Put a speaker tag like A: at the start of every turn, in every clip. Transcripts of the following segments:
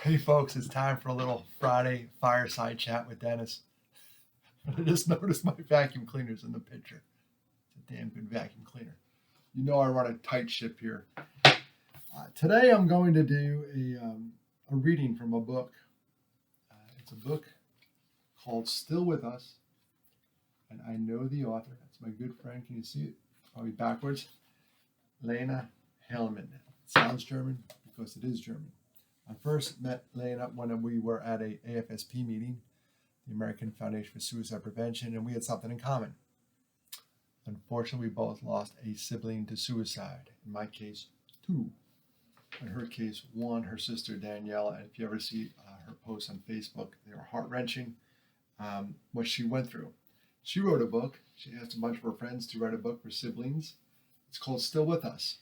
A: Hey folks, it's time for a little Friday fireside chat with Dennis. I just noticed my vacuum cleaner's in the picture. It's a damn good vacuum cleaner. You know I run a tight ship here. Today I'm going to do a reading from a book. It's a book called Still With Us, and I know the author. That's my good friend. Can you see it? Probably backwards. Lena Hellman. It sounds German because it is German. I first met Lena when we were at a AFSP meeting, the American Foundation for Suicide Prevention, and we had something in common. Unfortunately, we both lost a sibling to suicide. In my case, two. In her case, one, her sister Danielle. And if you ever see her posts on Facebook, they were heart-wrenching, what she went through. She wrote a book. She asked a bunch of her friends to write a book for siblings. It's called Still With Us,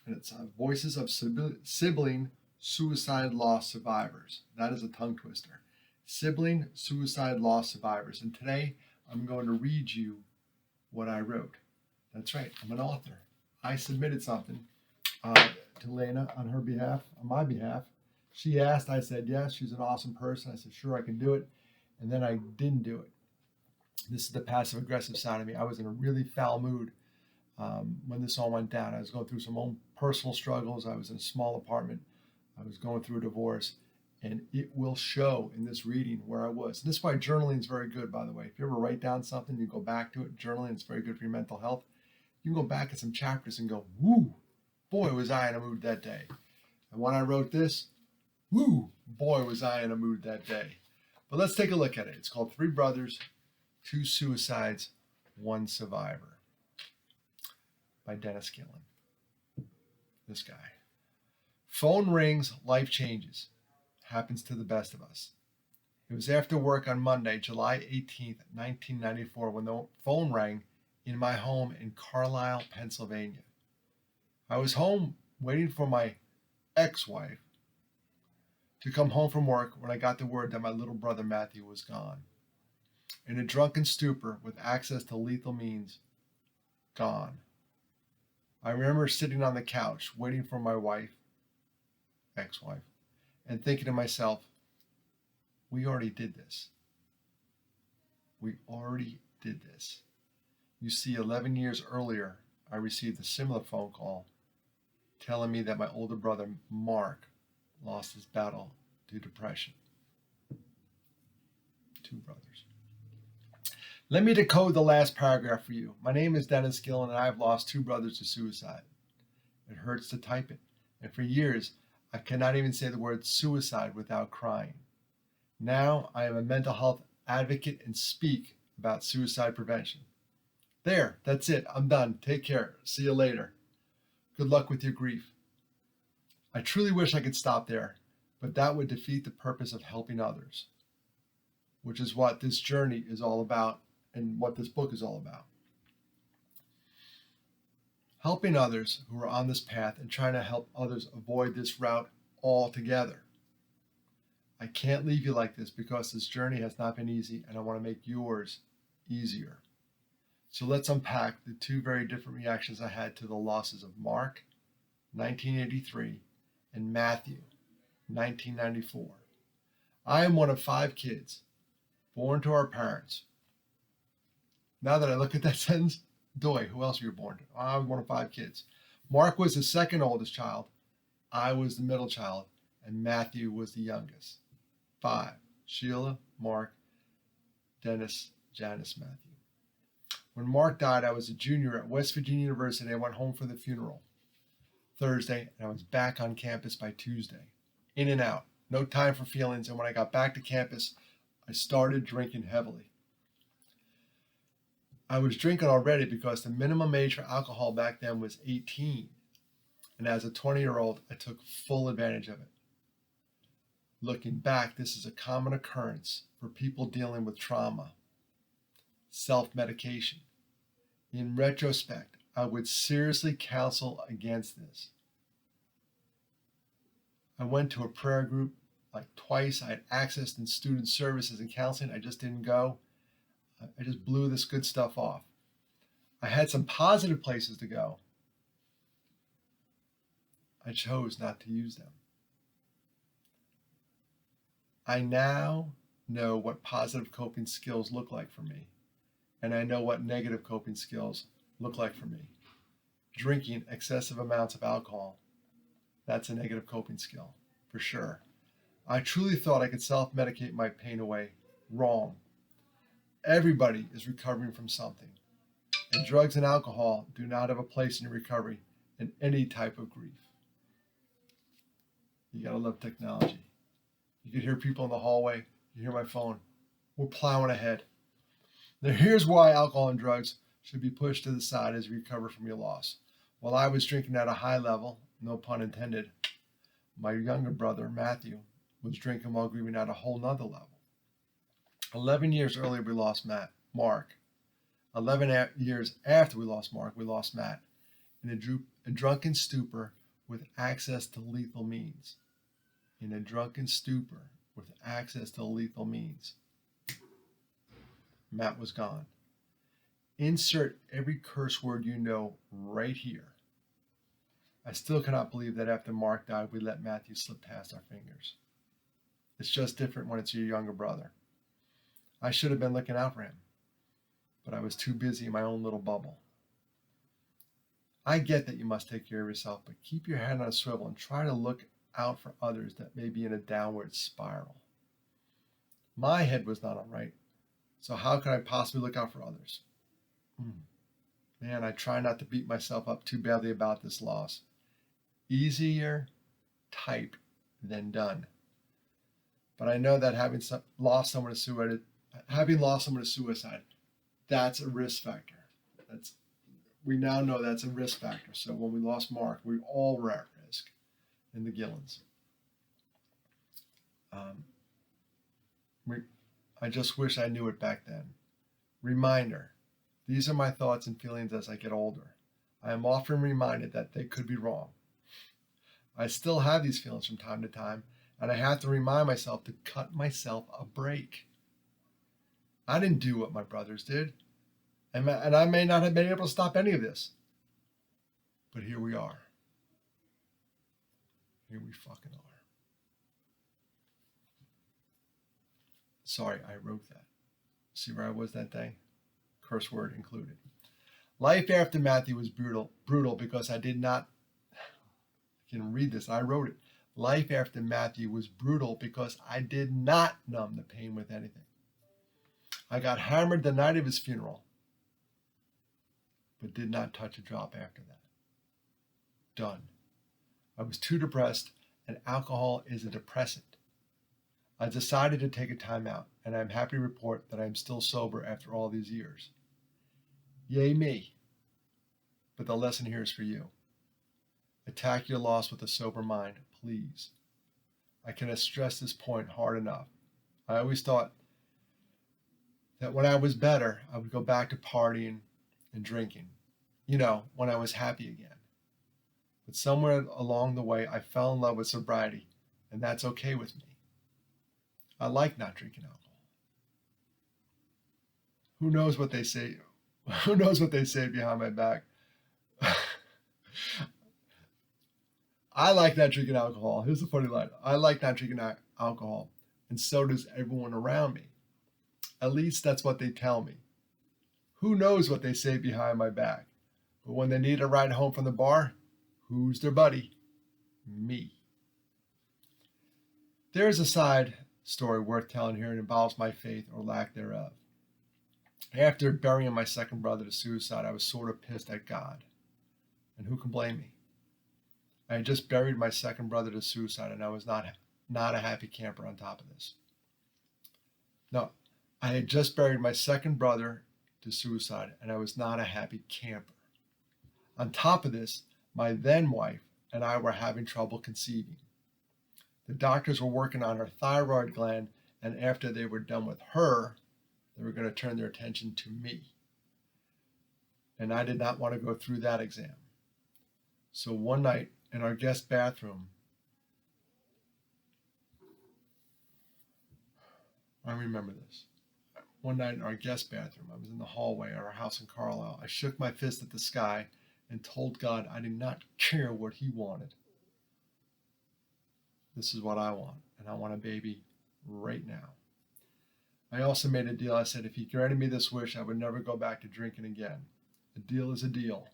A: and it's Voices of Sibling Suicide Loss Survivors. That is a tongue twister. Sibling Suicide Loss Survivors. And today I'm going to read you what I wrote. That's right, I'm an author. I submitted something to Lena on her behalf, on my behalf. She asked, I said yes. She's an awesome person. I said, sure, I can do it. And then I didn't do it. This is the passive aggressive side of me. I was in a really foul mood when this all went down. I was going through some own personal struggles. I was in a small apartment. I was going through a divorce, and it will show in this reading where I was. And this is why journaling is very good, by the way. If you ever write down something, you go back to it. Journaling is very good for your mental health. You can go back at some chapters and go, woo, boy, was I in a mood that day. And when I wrote this, woo, boy, was I in a mood that day. But let's take a look at it. It's called Three Brothers, Two Suicides, One Survivor by Dennis Gillen. This guy. Phone rings, life changes. Happens to the best of us. It was after work on Monday, July 18th, 1994, when the phone rang in my home in Carlisle, Pennsylvania. I was home waiting for my ex-wife to come home from work when I got the word that my little brother Matthew was gone. In a drunken stupor with access to lethal means, gone. I remember sitting on the couch waiting for my wife, ex-wife, and thinking to myself, we already did this. We already did this. You see, 11 years earlier, I received a similar phone call telling me that my older brother, Mark, lost his battle to depression. Two brothers. Let me decode the last paragraph for you. My name is Dennis Gillen, and I have lost two brothers to suicide. It hurts to type it, and for years, I cannot even say the word suicide without crying. Now I am a mental health advocate and speak about suicide prevention. There, that's it. I'm done. Take care. See you later. Good luck with your grief. I truly wish I could stop there, but that would defeat the purpose of helping others, which is what this journey is all about and what this book is all about. Helping others who are on this path and trying to help others avoid this route altogether. I can't leave you like this because this journey has not been easy, and I want to make yours easier. So let's unpack the two very different reactions I had to the losses of Mark, 1983, and Matthew, 1994. I am one of 5 kids born to our parents. Now that I look at that sentence, Doy, who else were you born to? I'm one of 5 kids. Mark was the second oldest child. I was the middle child, and Matthew was the youngest. 5. Sheila, Mark, Dennis, Janice, Matthew. When Mark died, I was a junior at West Virginia University. I went home for the funeral Thursday, and I was back on campus by Tuesday. In and out, no time for feelings, and when I got back to campus, I started drinking heavily. I was drinking already because the minimum age for alcohol back then was 18. And as a 20-year-old, I took full advantage of it. Looking back, this is a common occurrence for people dealing with trauma, self-medication. In retrospect, I would seriously counsel against this. I went to a prayer group like twice. I had access in student services and counseling. I just didn't go. I just blew this good stuff off. I had some positive places to go. I chose not to use them. I now know what positive coping skills look like for me, and I know what negative coping skills look like for me. Drinking excessive amounts of alcohol, that's a negative coping skill, for sure. I truly thought I could self-medicate my pain away. Wrong. Everybody is recovering from something, and drugs and alcohol do not have a place in recovery in any type of grief. You gotta love technology. You can hear people in the hallway. You hear my phone. We're plowing ahead. Now here's why alcohol and drugs should be pushed to the side as you recover from your loss. While I was drinking at a high level, no pun intended, my younger brother, Matthew, was drinking while grieving at a whole nother level. 11 years earlier, we lost Mark. 11 years after we lost Mark, we lost Matt in a drunken stupor with access to lethal means. In a drunken stupor with access to lethal means. Matt was gone. Insert every curse word you know right here. I still cannot believe that after Mark died, we let Matthew slip past our fingers. It's just different when it's your younger brother. I should have been looking out for him, but I was too busy in my own little bubble. I get that you must take care of yourself, but keep your head on a swivel and try to look out for others that may be in a downward spiral. My head was not all right, so how could I possibly look out for others? Man, I try not to beat myself up too badly about this loss. Easier type than done. But I know that having lost someone to suicide, that's a risk factor. We now know that's a risk factor. So when we lost Mark, we all were at risk in the Gillens. I just wish I knew it back then. Reminder, these are my thoughts and feelings as I get older. I am often reminded that they could be wrong. I still have these feelings from time to time, and I have to remind myself to cut myself a break. I didn't do what my brothers did, and I may not have been able to stop any of this. But here we are. Here we fucking are. Sorry, I wrote that. See where I was that day? Curse word included. Life after Matthew was brutal because I did not, you can read this, I wrote it. Life after Matthew was brutal because I did not numb the pain with anything. I got hammered the night of his funeral, but did not touch a drop after that. Done. I was too depressed, and alcohol is a depressant. I decided to take a time out, and I'm happy to report that I am still sober after all these years. Yay me. But the lesson here is for you. Attack your loss with a sober mind, please. I cannot stress this point hard enough. I always thought that when I was better, I would go back to partying and drinking, when I was happy again. But somewhere along the way, I fell in love with sobriety, and that's okay with me. I like not drinking alcohol. Who knows what they say? Who knows what they say behind my back? I like not drinking alcohol. Here's the funny line. I like not drinking alcohol, and so does everyone around me. At least that's what they tell me. Who knows what they say behind my back? But when they need a ride home from the bar, who's their buddy? Me. There is a side story worth telling here. It involves my faith or lack thereof. After burying my second brother to suicide, I was sort of pissed at God. And who can blame me? I had just buried my second brother to suicide, and I was not a happy camper on top of this. No, I had just buried my second brother to suicide, and I was not a happy camper. On top of this, my then wife and I were having trouble conceiving. The doctors were working on her thyroid gland, and after they were done with her, they were going to turn their attention to me. And I did not want to go through that exam. So one night in our guest bathroom, I remember this. One night in our guest bathroom, I was in the hallway at our house in Carlisle. I shook my fist at the sky and told God I did not care what he wanted. This is what I want, and I want a baby right now. I also made a deal. I said, if he granted me this wish, I would never go back to drinking again. A deal is a deal.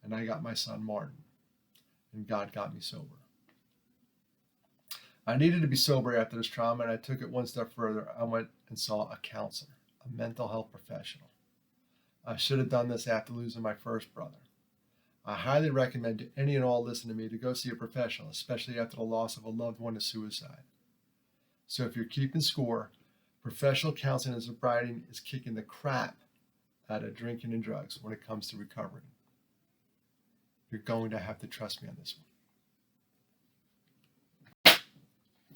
A: And I got my son Martin. And God got me sober. I needed to be sober after this trauma, and I took it one step further. I went and saw a counselor, a mental health professional. I should have done this after losing my first brother. I highly recommend to any and all listening to me to go see a professional, especially after the loss of a loved one to suicide. So if you're keeping score, professional counseling and sobriety is kicking the crap out of drinking and drugs when it comes to recovery. You're going to have to trust me on this one.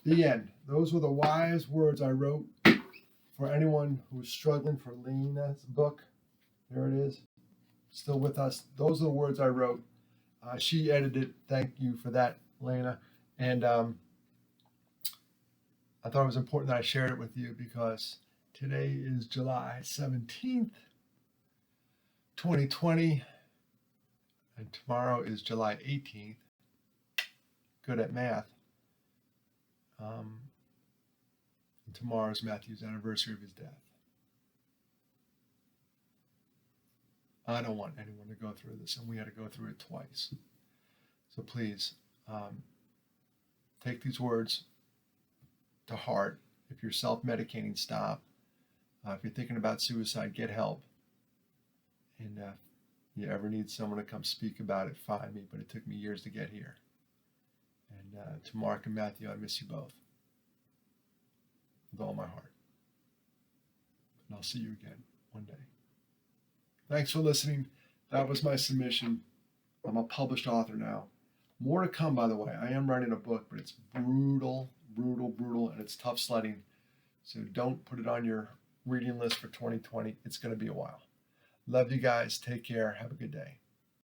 A: The end. Those were the wise words I wrote for anyone who's struggling for Lena's book. There it is. Still with us. Those are the words I wrote. She edited it. Thank you for that, Lena. And I thought it was important that I shared it with you because today is July 17th, 2020. And tomorrow is July 18th. Good at math. And tomorrow is Matthew's anniversary of his death. I don't want anyone to go through this, and we had to go through it twice. So please, take these words to heart. If you're self-medicating, stop. If you're thinking about suicide, get help. And if you ever need someone to come speak about it, find me. But it took me years to get here. And to Mark and Matthew, I miss you both with all my heart. And I'll see you again one day. Thanks for listening. That was my submission. I'm a published author now. More to come, by the way. I am writing a book, but it's brutal, and it's tough sledding. So don't put it on your reading list for 2020. It's going to be a while. Love you guys. Take care. Have a good day.